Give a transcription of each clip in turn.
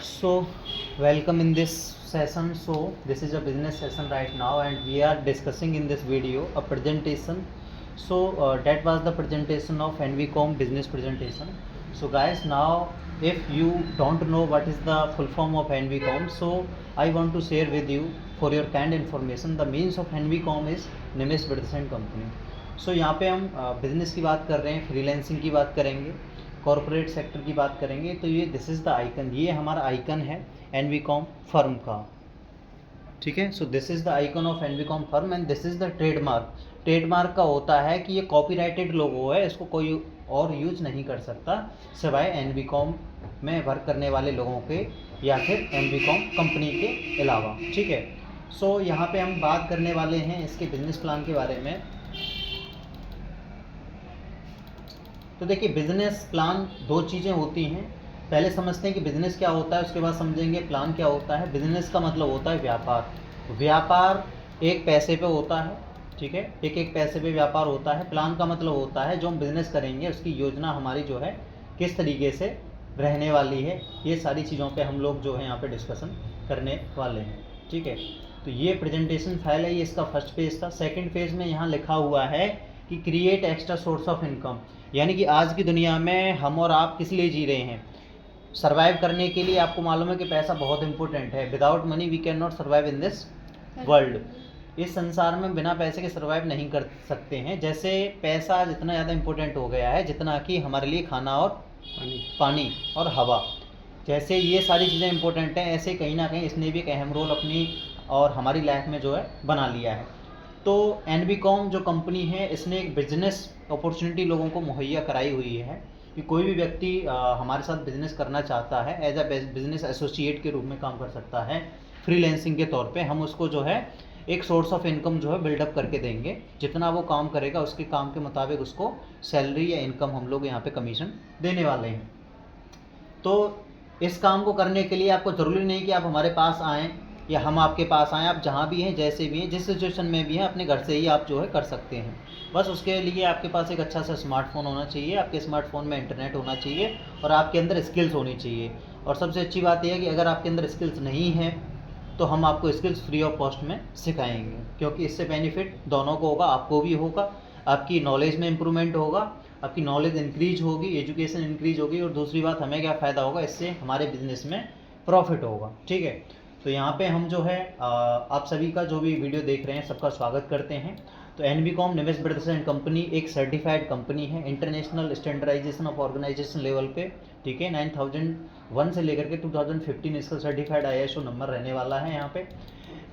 So, welcome in this session. So, this is a business session right now, and we are discussing in this video a presentation. So, that was the presentation of NVCom business presentation. So, guys, now if you don't know what is the full form of NVCom, so I want to share with you for your kind information. The means of NVCom is Nimesh Brothers company. So यहाँ पे हम business की बात कर रहे हैं, freelancing की बात करेंगे, कॉरपोरेट सेक्टर की बात करेंगे. तो ये दिस इज़ द आइकन, ये हमारा आइकन है एनवीकॉम फर्म का. ठीक है. So this is the icon of NVCom firm and this is the trademark. Trademark का होता है कि ये कॉपीराइटेड लोगो है, इसको कोई और यूज नहीं कर सकता सिवाय एनवीकॉम में वर्क करने वाले लोगों के या फिर एनवीकॉम कंपनी के अलावा. ठीक है. सो यहाँ पे हम बात करने वाले हैं इसके बिजनेस प्लान के बारे में. तो देखिए, बिजनेस प्लान दो चीज़ें होती हैं. पहले समझते हैं कि बिजनेस क्या होता है, उसके बाद समझेंगे प्लान क्या होता है. बिजनेस का मतलब होता है व्यापार. व्यापार एक पैसे पे होता है. ठीक है. एक पैसे पे व्यापार होता है. प्लान का मतलब होता है जो हम बिजनेस करेंगे उसकी योजना हमारी जो है किस तरीके से रहने वाली है. ये सारी चीज़ों पे हम लोग जो है यहाँ पे डिस्कशन करने वाले हैं. ठीक है. तो ये प्रेजेंटेशन फाइल है, ये इसका फर्स्ट पेज था. सेकंड पेज में यहाँ लिखा हुआ है कि create extra source of income. यानी कि आज की दुनिया में हम और आप किस लिए जी रहे हैं? सर्वाइव करने के लिए. आपको मालूम है कि पैसा बहुत इंपॉर्टेंट है. Without money we can not survive in this world. इस संसार में बिना पैसे के सर्वाइव नहीं कर सकते हैं. जैसे पैसा जितना ज़्यादा इंपॉर्टेंट हो गया है जितना कि हमारे लिए खाना और पानी और हवा, जैसे ये सारी चीज़ें इंपॉर्टेंट हैं, ऐसे कहीं ना कहीं इसने भी एक अहम रोल अपनी और हमारी लाइफ में जो है बना लिया है. तो एनवीकॉम जो कंपनी है इसने एक बिजनेस अपॉर्चुनिटी लोगों को मुहैया कराई हुई है कि कोई भी व्यक्ति हमारे साथ बिजनेस करना चाहता है एज अ बिजनेस एसोसिएट के रूप में काम कर सकता है. फ्रीलांसिंग के तौर पे हम उसको जो है एक सोर्स ऑफ इनकम जो है बिल्डअप करके देंगे. जितना वो काम करेगा उसके काम के मुताबिक उसको सैलरी या इनकम हम लोग यहाँ पे कमीशन देने वाले हैं. तो इस काम को करने के लिए आपको ज़रूरी नहीं कि आप हमारे पास आएँ या हम आपके पास आएँ. आप जहाँ भी हैं, जैसे भी हैं, जिस सिचुएशन में भी हैं, अपने घर से ही आप जो है कर सकते हैं. बस उसके लिए आपके पास एक अच्छा सा स्मार्टफोन होना चाहिए, आपके स्मार्टफोन में इंटरनेट होना चाहिए और आपके अंदर स्किल्स होनी चाहिए. और सबसे अच्छी बात यह है कि अगर आपके अंदर स्किल्स नहीं हैं तो हम आपको स्किल्स फ्री ऑफ कॉस्ट में सिखाएंगे, क्योंकि इससे बेनिफिट दोनों को होगा. आपको भी होगा, आपकी नॉलेज में इम्प्रूवमेंट होगा, आपकी नॉलेज इंक्रीज होगी, एजुकेशन इंक्रीज होगी, और दूसरी बात हमें क्या फ़ायदा होगा, इससे हमारे बिजनेस में प्रॉफिट होगा. ठीक है. तो यहाँ पे हम जो है आप सभी का जो भी वीडियो देख रहे हैं सबका स्वागत करते हैं. तो एनवीकॉम निमेश ब्रदर्स एंड कंपनी एक सर्टिफाइड कंपनी है international standardisation of organisation level पे. ठीक है. 9001 से लेकर के 2015 इसका सर्टिफाइड ISO नंबर रहने वाला है. यहाँ पे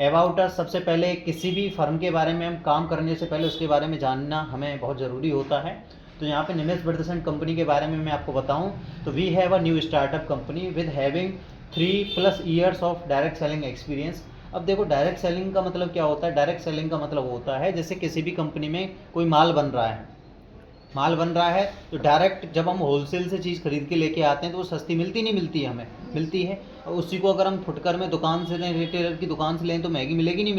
अबाउट अस, सबसे पहले किसी भी फर्म के बारे में हम काम करने से पहले उसके बारे में जानना हमें बहुत ज़रूरी होता है. तो यहाँ पे निमेश ब्रदर्स एंड कंपनी के बारे में मैं आपको बताऊँ तो we have a new startup company with having 3+ years of direct selling experience. अब देखो, डायरेक्ट सेलिंग का मतलब क्या होता है? डायरेक्ट सेलिंग का मतलब होता है जैसे किसी भी कंपनी में कोई माल बन रहा है तो डायरेक्ट जब हम होलसेल से चीज़ खरीद के लेके आते हैं तो वो सस्ती मिलती नहीं मिलती है, हमें मिलती है. और उसी को अगर हम फुटकर में दुकान से लें, रिटेलर की दुकान से लें तो महंगी मिलेगी नहीं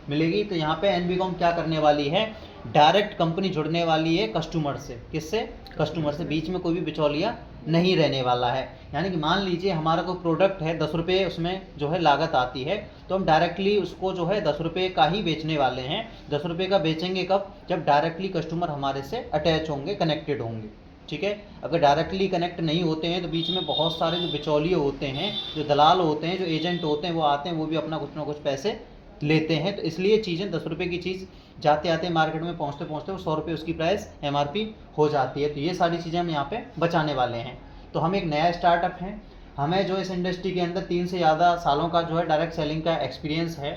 मिलेगी. तो यहाँ पे एनवीकॉम क्या करने वाली है, डायरेक्ट कंपनी जुड़ने वाली है कस्टमर से. किससे? कस्टमर से. बीच में कोई भी बिचौलिया नहीं रहने वाला है. यानी कि मान लीजिए हमारा कोई प्रोडक्ट है, 10 रुपये उसमें जो है लागत आती है, तो हम डायरेक्टली उसको जो है 10 रुपये का ही बेचने वाले हैं. 10 रुपये का बेचेंगे कब? जब डायरेक्टली कस्टमर हमारे से अटैच होंगे, कनेक्टेड होंगे. ठीक है. अगर डायरेक्टली कनेक्ट नहीं होते हैं तो बीच में बहुत सारे जो बिचौलिए होते हैं, जो दलाल होते हैं, जो एजेंट होते हैं, वो आते हैं, वो भी अपना कुछ ना कुछ पैसे लेते हैं. तो इसलिए चीज़ें 10 रुपये की चीज़ जाते आते मार्केट में पहुँचते वो 100 रुपये उसकी प्राइस MRP हो जाती है. तो ये सारी चीज़ें हम यहाँ पे बचाने वाले हैं. तो हम एक नया स्टार्टअप हैं, हमें जो इस इंडस्ट्री के अंदर 3 से ज़्यादा सालों का जो है डायरेक्ट सेलिंग का एक्सपीरियंस है.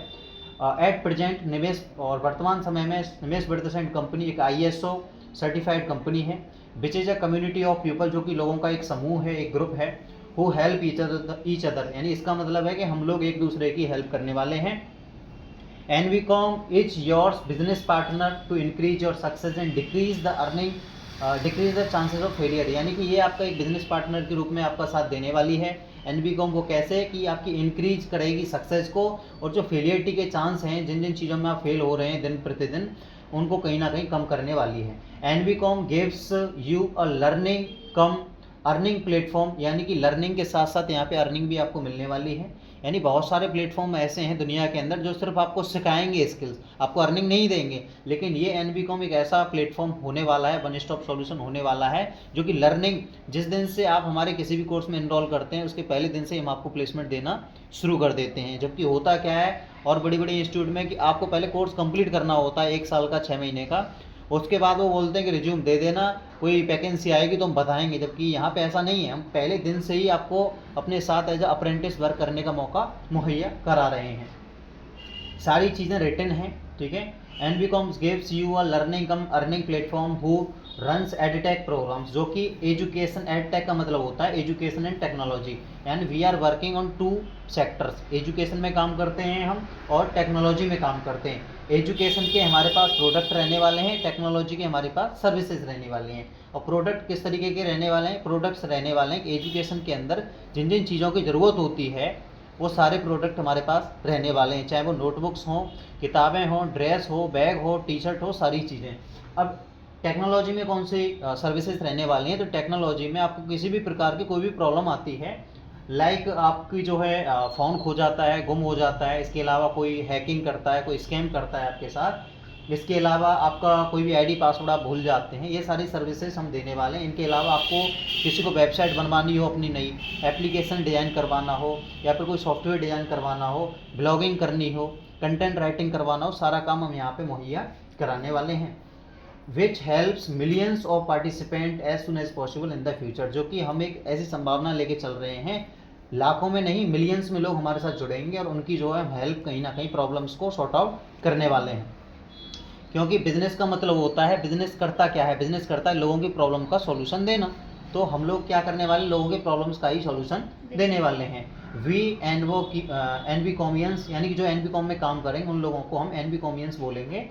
एट प्रेजेंट निवेश और वर्तमान समय में निमेश ब्रदर्स एंड कंपनी एक ISO सर्टिफाइड कंपनी है which is a community of people, जो कि लोगों का एक समूह है, एक ग्रुप है. हु हेल्प ईच अदर, यानी इसका मतलब है कि हम लोग एक दूसरे की हेल्प करने वाले हैं. NVCom is yours business partner to increase your success and decrease the chances of failure. यानी कि ये आपका एक बिजनेस पार्टनर के रूप में आपका साथ देने वाली है. एनवीकॉम वो कैसे कि आपकी इंक्रीज करेगी सक्सेस को, और जो फेलियरिटी के चांस हैं, जिन जिन चीज़ों में आप फेल हो रहे हैं दिन प्रतिदिन, उनको कहीं ना कहीं कम करने वाली है. NVCom gives you a learning come earning platform, यानी कि लर्निंग के साथ साथ यहाँ पे अर्निंग भी आपको मिलने वाली है। यानी बहुत सारे प्लेटफॉर्म ऐसे हैं दुनिया के अंदर जो सिर्फ आपको सिखाएंगे स्किल्स, आपको अर्निंग नहीं देंगे। लेकिन ये एनबीकॉम एक ऐसा प्लेटफॉर्म होने वाला है, वन स्टॉप सॉल्यूशन होने वाला है, जो कि लर्निंग, जिस दिन से आप हमारे किसी भी कोर्स में इनरोल करते हैं उसके पहले दिन से हम आपको प्लेसमेंट देना शुरू कर देते हैं। जबकि होता क्या है और बड़ी बड़ी इंस्टीट्यूट में कि आपको पहले कोर्स कंप्लीट करना होता है 1 साल का, 6 महीने का, उसके बाद वो बोलते हैं कि रिज्यूम दे देना, कोई वैकेंसी आएगी तो हम बताएंगे। जबकि यहाँ पे ऐसा नहीं है, हम पहले दिन से ही आपको अपने साथ एज अप्रेंटिस वर्क करने का मौका मुहैया करा रहे हैं। सारी चीज़ें रिटन हैं, ठीक है। NVCom gives you a learning come earning platform who runs edtech programmes, जो कि एजुकेशन, एडटेक का मतलब होता है एजुकेशन एंड टेक्नोलॉजी। यानी we are working on 2 sectors, education में काम करते हैं हम और टेक्नोलॉजी में काम करते हैं। एजुकेशन के हमारे पास प्रोडक्ट रहने वाले हैं, टेक्नोलॉजी के हमारे पास सर्विसेज रहने वाली हैं। और प्रोडक्ट किस तरीके के रहने वाले हैं? प्रोडक्ट्स रहने वाले हैं कि एजुकेशन के अंदर जिन जिन चीज़ों की ज़रूरत होती है वो सारे प्रोडक्ट हमारे पास रहने वाले हैं, चाहे वो नोटबुक्स हों, किताबें हों, ड्रेस हो, बैग हो, टी शर्ट हो, सारी चीज़ें। अब टेक्नोलॉजी में कौन सी सर्विसेज रहने वाली हैं? तो टेक्नोलॉजी में आपको किसी भी प्रकार की कोई भी प्रॉब्लम आती है, लाइक आपकी जो है फ़ोन खो जाता है, गुम हो जाता है, इसके अलावा कोई हैकिंग करता है, कोई स्कैम करता है आपके साथ, इसके अलावा आपका कोई भी आईडी पासवर्ड आप भूल जाते हैं, ये सारी सर्विसेज हम देने वाले हैं। इनके अलावा आपको किसी को वेबसाइट बनवानी हो, अपनी नई एप्लीकेशन डिज़ाइन करवाना हो, या फिर कोई सॉफ्टवेयर डिज़ाइन करवाना हो, ब्लॉगिंग करनी हो, कंटेंट राइटिंग करवाना हो, सारा काम हम यहाँ पे मुहैया कराने वाले हैं। Which helps millions of participant as soon as possible in the future, जो कि हम एक ऐसी संभावना लेके चल रहे हैं, लाखों में नहीं मिलियंस में लोग हमारे साथ जुड़ेंगे और उनकी जो है हम हेल्प कहीं ना कहीं प्रॉब्लम्स को सॉर्ट आउट करने वाले हैं। क्योंकि बिजनेस का मतलब होता है, बिजनेस करता क्या है? बिजनेस करता है लोगों की प्रॉब्लम का सॉल्यूशन देना। तो हम लोग क्या करने वाले, लोगों के प्रॉब्लम्स का ही सॉल्यूशन देने वाले हैं। वी एनबीकॉमियंस, यानी कि जो एनबीकॉम में काम करेंगे उन लोगों को हम एनबीकॉमियंस बोलेंगे,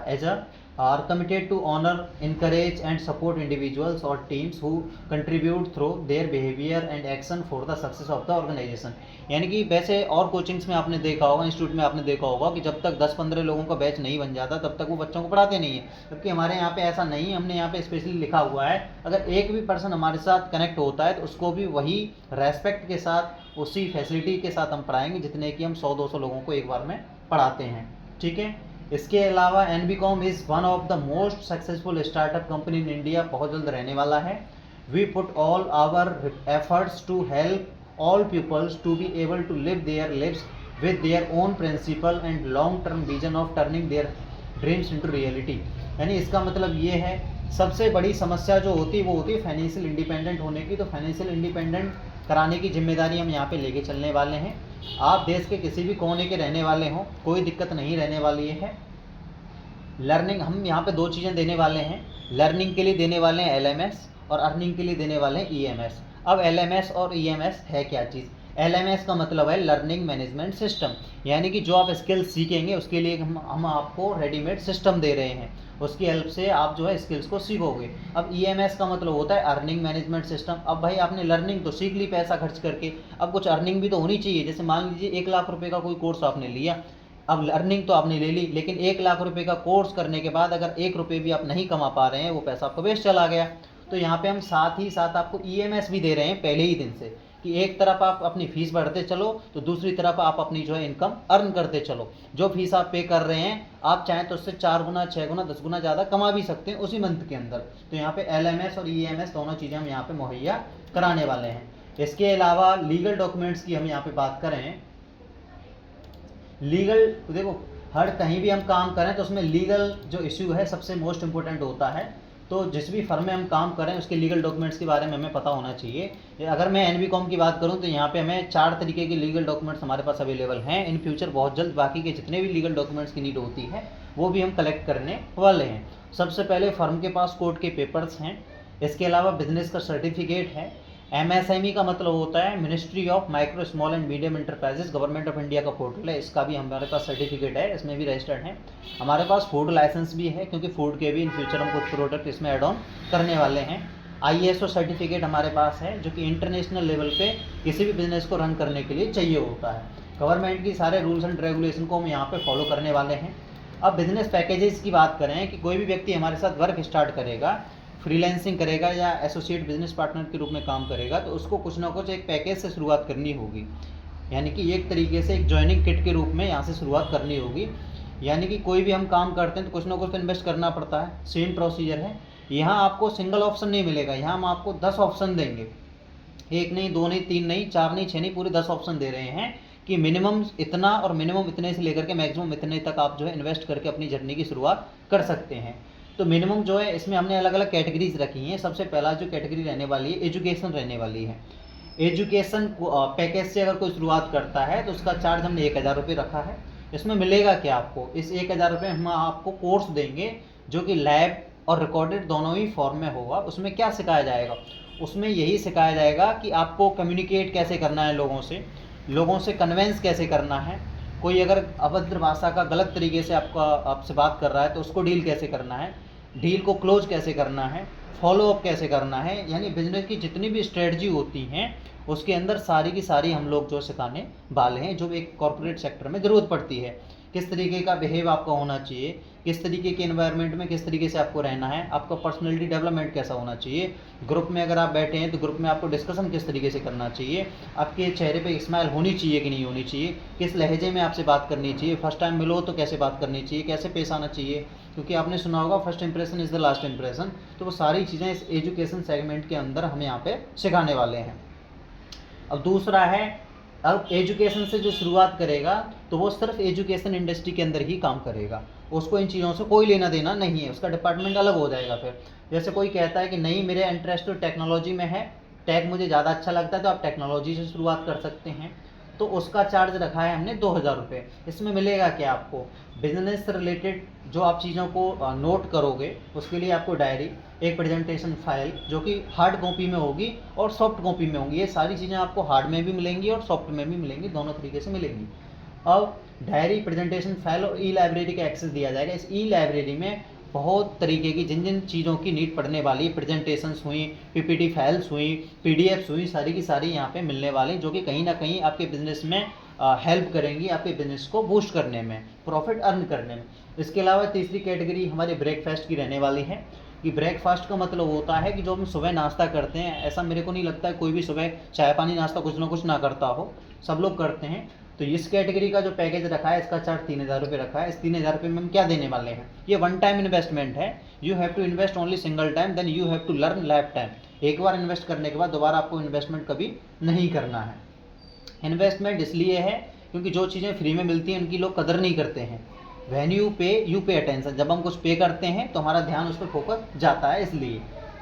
as a are committed to honor, encourage and support individuals or teams who contribute through their behavior and action for the success of the organization। यानी कि वैसे और कोचिंग्स में आपने देखा होगा, इंस्टीट्यूट में आपने देखा होगा कि जब तक 10-15 लोगों का बैच नहीं बन जाता तब तक वो बच्चों को पढ़ाते नहीं है। जबकि हमारे यहाँ पे ऐसा नहीं है, हमने यहाँ पे स्पेशली लिखा हुआ है अगर एक भी पर्सन हमारे साथ कनेक्ट होता है तो उसको भी वही रेस्पेक्ट के साथ, उसी फैसिलिटी के साथ हम पढ़ाएंगे जितने कि हम 100-200 लोगों को एक बार में पढ़ाते हैं, ठीक है। इसके अलावा NVCom is one of the most successful startup company in India, बहुत जल्द रहने वाला है। We put all our efforts to help all peoples to be able to live their lives with their own principle and long term vision of turning their dreams into reality. यानी इसका मतलब ये है, सबसे बड़ी समस्या जो होती है वो होती है फाइनेंशियल इंडिपेंडेंट होने की। तो फाइनेंशियल इंडिपेंडेंट कराने की जिम्मेदारी हम यहाँ पे लेके चलने वाले हैं। आप देश के किसी भी कोने के रहने वाले हों, कोई दिक्कत नहीं रहने वाली है। लर्निंग हम यहाँ पे 2 चीज़ें देने वाले हैं, लर्निंग के लिए देने वाले हैं एलएमएस और अर्निंग के लिए देने वाले हैं ईएमएस। अब एलएमएस और ईएमएस है क्या चीज़? एलएमएस का मतलब है लर्निंग मैनेजमेंट सिस्टम, यानी कि जो आप स्किल सीखेंगे उसके लिए हम आपको रेडीमेड सिस्टम दे रहे हैं, उसकी हेल्प से आप जो है स्किल्स को सीखोगे। अब ईएमएस का मतलब होता है अर्निंग मैनेजमेंट सिस्टम। अब भाई आपने लर्निंग तो सीख ली पैसा खर्च करके, अब कुछ अर्निंग भी तो होनी चाहिए। जैसे मान लीजिए 1 लाख रुपए का कोई कोर्स आपने लिया, अब लर्निंग तो आपने ले ली, लेकिन 1 लाख रुपए का कोर्स करने के बाद अगर 1 रुपये भी आप नहीं कमा पा रहे हैं, वो पैसा आपका वेस्ट चला गया। तो यहाँ पे हम साथ ही साथ आपको ईएमएस भी दे रहे हैं पहले ही दिन से, कि एक तरफ आप अपनी फीस बढ़ते चलो तो दूसरी तरफ आप अपनी जो है इनकम अर्न करते चलो। जो फीस आप पे कर रहे हैं आप चाहें तो उससे 4 गुना, 6 गुना, 10 गुना ज़्यादा कमा भी सकते हैं उसी मंथ के अंदर। तो यहाँ पे एलएमएस और ईएमएस दोनों चीज़ें हम यहाँ पे मुहैया कराने वाले हैं। इसके अलावा लीगल डॉक्यूमेंट्स की हम यहाँ पे बात करें, लीगल देखो हर कहीं भी हम काम करें तो उसमें लीगल जो इश्यू है सबसे मोस्ट इम्पोर्टेंट होता है। तो जिस भी फर्म में हम काम करें उसके लीगल डॉक्यूमेंट्स के बारे में हमें पता होना चाहिए। अगर मैं एनबीकॉम की बात करूं तो यहाँ पे हमें 4 तरीके के लीगल डॉक्यूमेंट्स हमारे पास अवेलेबल हैं। इन फ्यूचर बहुत जल्द बाकी के जितने भी लीगल डॉक्यूमेंट्स की नीड होती है वो भी हम कलेक्ट करने वाले हैं। सबसे पहले फर्म के पास कोर्ट के पेपर्स हैं, इसके अलावा बिजनेस का सर्टिफिकेट है। एमएसएमई का मतलब होता है ministry of micro small and medium enterprises, government of India का पोर्टल है, इसका भी हमारे पास सर्टिफिकेट है, इसमें भी रजिस्टर्ड है। हमारे पास फूड लाइसेंस भी है, क्योंकि फूड के भी इन फ्यूचर हम कुछ प्रोडक्ट इसमें ऐड ऑन करने वाले हैं। आईएसओ सर्टिफिकेट हमारे पास है, जो कि इंटरनेशनल लेवल पे किसी भी बिजनेस को रन करने के लिए चाहिए होता है। गवर्नमेंट की सारे रूल्स एंड रेगुलेशन को हम यहाँ पे फॉलो करने वाले हैं। अब बिजनेस पैकेजेस की बात करें कि कोई भी व्यक्ति हमारे साथ वर्क स्टार्ट करेगा, फ्रीलांसिंग करेगा या एसोसिएट बिजनेस पार्टनर के रूप में काम करेगा, तो उसको कुछ ना कुछ एक पैकेज से शुरुआत करनी होगी, यानी कि एक तरीके से एक जॉइनिंग किट के रूप में यहाँ से शुरुआत करनी होगी। यानी कि कोई भी हम काम करते हैं तो कुछ ना कुछ तो इन्वेस्ट करना पड़ता है, सेम प्रोसीजर है। यहाँ आपको सिंगल ऑप्शन नहीं मिलेगा, यहाँ हम आपको 10 ऑप्शन देंगे, 1 नहीं, 2 नहीं, 3 नहीं, 4 नहीं, 6 नहीं, पूरे 10 ऑप्शन दे रहे हैं कि मिनिमम इतना और मिनिमम इतने से लेकर के मैक्सिमम इतने तक आप जो है इन्वेस्ट करके अपनी जर्नी की शुरुआत कर सकते हैं। तो मिनिमम जो है इसमें हमने अलग अलग कैटेगरीज रखी हैं। सबसे पहला जो कैटेगरी रहने वाली है एजुकेशन रहने वाली है। एजुकेशन पैकेज से अगर कोई शुरुआत करता है तो उसका चार्ज हमने 1000 रुपये रखा है। इसमें मिलेगा क्या आपको, इस 1000 रुपये हम आपको कोर्स देंगे जो कि लैब और रिकॉर्डेड दोनों ही फॉर्म में होगा। उसमें क्या सिखाया जाएगा, उसमें यही सिखाया जाएगा कि आपको कम्युनिकेट कैसे करना है लोगों से कन्वेंस कैसे करना है। कोई अगर अभद्र भाषा का गलत तरीके से आपसे बात कर रहा है तो उसको डील कैसे करना है, डील को क्लोज कैसे करना है, फॉलो अप कैसे करना है। यानी बिजनेस की जितनी भी स्ट्रेटजी होती हैं उसके अंदर सारी की सारी हम लोग जो सिखाने वाले हैं, जो एक कॉर्पोरेट सेक्टर में ज़रूरत पड़ती है। किस तरीके का बिहेव आपका होना चाहिए, किस तरीके के एनवायरनमेंट में किस तरीके से आपको रहना है, आपका पर्सनैलिटी डेवलपमेंट कैसा होना चाहिए, ग्रुप में अगर आप बैठे हैं तो ग्रुप में आपको डिस्कशन किस तरीके से करना चाहिए, आपके चेहरे पे स्माइल होनी चाहिए कि नहीं होनी चाहिए, किस लहजे में आपसे बात करनी चाहिए, फर्स्ट टाइम मिलो तो कैसे बात करनी चाहिए, कैसे पेश आना चाहिए, क्योंकि आपने सुना होगा first impression is the last impression. तो वो सारी चीज़ें इस एजुकेशन सेगमेंट के अंदर हम यहाँ पे सिखाने वाले हैं। अब दूसरा है, अब एजुकेशन से जो शुरुआत करेगा तो वो सिर्फ एजुकेशन इंडस्ट्री के अंदर ही काम करेगा, उसको इन चीज़ों से कोई लेना देना नहीं है, उसका डिपार्टमेंट अलग हो जाएगा। फिर जैसे कोई कहता है कि नहीं मेरे इंटरेस्ट तो टेक्नोलॉजी में है, टेक मुझे ज़्यादा अच्छा लगता है, तो आप टेक्नोलॉजी से शुरुआत कर सकते हैं। तो उसका चार्ज रखा है हमने 2000 रुपये। इसमें मिलेगा क्या आपको, बिजनेस से रिलेटेड जो आप चीज़ों को नोट करोगे उसके लिए आपको डायरी, एक प्रेजेंटेशन फाइल जो कि हार्ड कॉपी में होगी और सॉफ्ट कॉपी में होंगी। ये सारी चीज़ें आपको हार्ड में भी मिलेंगी और सॉफ्ट में भी मिलेंगी, दोनों तरीके से मिलेंगी। अब डायरी, प्रेजेंटेशन फाइल और ई लाइब्रेरी का एक्सेस दिया जाएगा। इस ई लाइब्रेरी में बहुत तरीके की जिन जिन चीज़ों की नीड पड़ने वाली, प्रेजेंटेशंस हुई, पीपीटी फाइल्स हुई, पीडीएफ्स हुई, सारी की सारी यहाँ पे मिलने वाली, जो कि कहीं ना कहीं आपके बिजनेस में हेल्प करेंगी, आपके बिजनेस को बूस्ट करने में, प्रॉफिट अर्न करने में। इसके अलावा तीसरी कैटेगरी हमारे ब्रेकफास्ट की रहने वाली है कि ब्रेकफास्ट का मतलब होता है कि जो हम सुबह नाश्ता करते हैं, ऐसा मेरे को नहीं लगता है कोई भी सुबह चाय पानी नाश्ता कुछ ना कुछ ना करता हो, सब लोग करते हैं। तो इस कैटेगरी का जो पैकेज रखा है इसका चार्ज 3000 रुपये रखा है। इस 3000 रुपये में हम क्या देने वाले हैं, ये वन टाइम इन्वेस्टमेंट है। You have to invest only single time, then you have to learn lifetime. एक बार इन्वेस्ट करने के बाद दोबारा आपको इन्वेस्टमेंट कभी नहीं करना है। इन्वेस्टमेंट इसलिए है क्योंकि जो चीज़ें फ्री में मिलती हैं उनकी लोग कदर नहीं करते हैं। वैन यू पे अटेंशन, जब हम कुछ पे करते हैं तो हमारा ध्यान उस पर फोकस जाता है, इसलिए।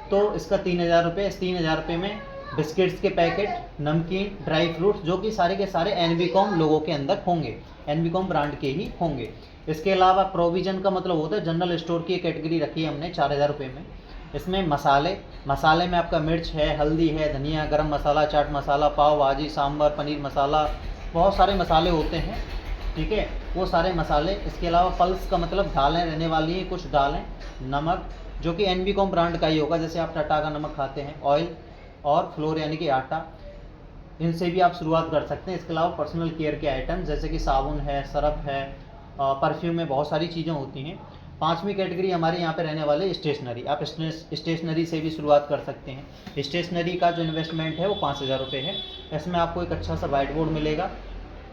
तो इसका 3000 रुपये। इस 3000 रुपये में बिस्किट्स के पैकेट, नमकीन, ड्राई फ्रूट्स, जो कि सारे के सारे एनवीकॉम लोगों के अंदर होंगे, एनवीकॉम ब्रांड के ही होंगे। इसके अलावा प्रोविजन का मतलब होता है जनरल स्टोर की कैटेगरी रखी है हमने 4000 रुपये में। इसमें मसाले में आपका मिर्च है, हल्दी है, धनिया, गरम मसाला, चाट मसाला, पाव भाजी, सांभर, पनीर मसाला, बहुत सारे मसाले होते हैं, ठीक है, वो सारे मसाले। इसके अलावा पल्स का मतलब दालें रहने वाली हैं, कुछ दालें, नमक जो कि एनवीकॉम ब्रांड का ही होगा, जैसे आप टाटा का नमक खाते हैं, ऑयल और फ्लोर यानी कि आटा, इनसे भी आप शुरुआत कर सकते हैं। इसके अलावा पर्सनल केयर के आइटम जैसे कि साबुन है, सरफ है, परफ्यूम में बहुत सारी चीज़ें होती हैं। पांचवी कैटेगरी हमारे यहाँ पे रहने वाले स्टेशनरी। आप स्टेशनरी से भी शुरुआत कर सकते हैं। स्टेशनरी का जो इन्वेस्टमेंट है वो 5000 रुपये है। इसमें आपको एक अच्छा सा वाइट बोर्ड मिलेगा,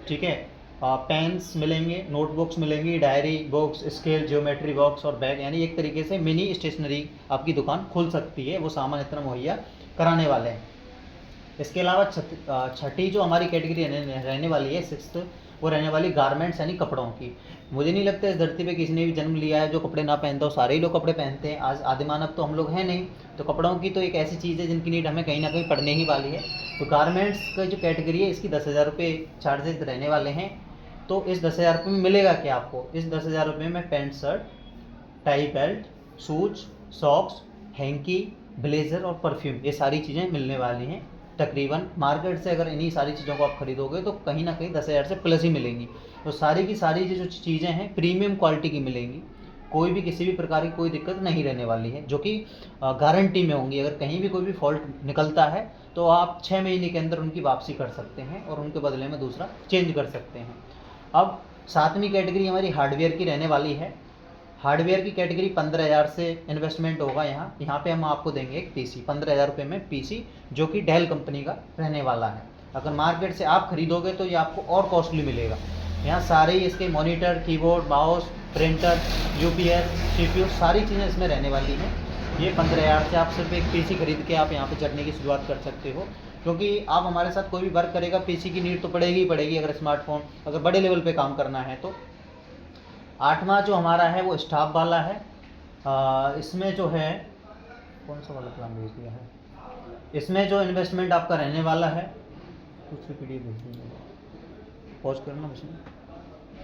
ठीक है, पेन्स मिलेंगे, नोटबुक्स मिलेंगी, diary, books, scale, geometry box और बैग, यानी एक तरीके से मिनी स्टेशनरी आपकी दुकान खुल सकती है, वो सामान इतना मुहैया कराने वाले हैं। इसके अलावा छठी जो हमारी कैटेगरी रहने वाली है, सिक्स्थ, वो रहने वाली गारमेंट्स यानी कपड़ों की। मुझे नहीं लगता इस धरती पे किसी ने भी जन्म लिया है जो कपड़े ना पहनता हो, सारे ही लोग कपड़े पहनते हैं। आज आदिमानव तो हम लोग हैं नहीं, तो कपड़ों की तो एक ऐसी चीज़ है जिनकी नीड हमें कहीं ना कहीं पड़ने ही वाली है। तो गारमेंट्स का जो कैटेगरी है इसकी 10,000 रुपये चार्जेस रहने वाले हैं। तो इस 10,000 रुपये में मिलेगा क्या आपको, इस 10,000 रुपये में pant shirt, tie belt, shoes, socks, hanky, blazer और परफ्यूम, ये सारी चीज़ें मिलने वाली हैं। तकरीबन मार्केट से अगर इन्हीं सारी चीज़ों को आप खरीदोगे तो कहीं ना कहीं 10,000 से प्लस ही मिलेंगी। तो सारी की सारी जो चीज़ें हैं प्रीमियम क्वालिटी की मिलेंगी, कोई भी किसी भी प्रकार की कोई दिक्कत नहीं रहने वाली है, जो कि गारंटी में होंगी। अगर कहीं भी कोई भी फॉल्ट निकलता है तो आप 6 महीने के अंदर उनकी वापसी कर सकते हैं और उनके बदले में दूसरा चेंज कर सकते हैं। अब 7वीं कैटेगरी हमारी हार्डवेयर की रहने वाली है। हार्डवेयर की कैटेगरी 15,000 से इन्वेस्टमेंट होगा। यहाँ पे हम आपको देंगे एक पीसी 15,000 रुपये में पीसी, जो कि डेल कंपनी का रहने वाला है। अगर मार्केट से आप खरीदोगे तो ये आपको और कॉस्टली मिलेगा। यहाँ सारे ही इसके monitor, keyboard, mouse, printer, UPS, CPU, सारी चीज़ें इसमें रहने वाली हैं। ये 15,000 से आप सिर्फ एक पीसी खरीद के आप यहाँ पे चढ़ने की शुरुआत कर सकते हो, क्योंकि आप हमारे साथ कोई भी वर्क करेगा पीसी की नीड तो पड़ेगी ही पड़ेगी। अगर स्मार्टफोन अगर बड़े लेवल पे काम करना है तो 8वां जो हमारा है वो स्टाफ वाला है। इसमें जो है कौन सा वाला प्लान भेज दिया है, इसमें जो इन्वेस्टमेंट आपका रहने वाला है उसकी पीडीएफ भेज दीजिए, पॉज करना उसमें।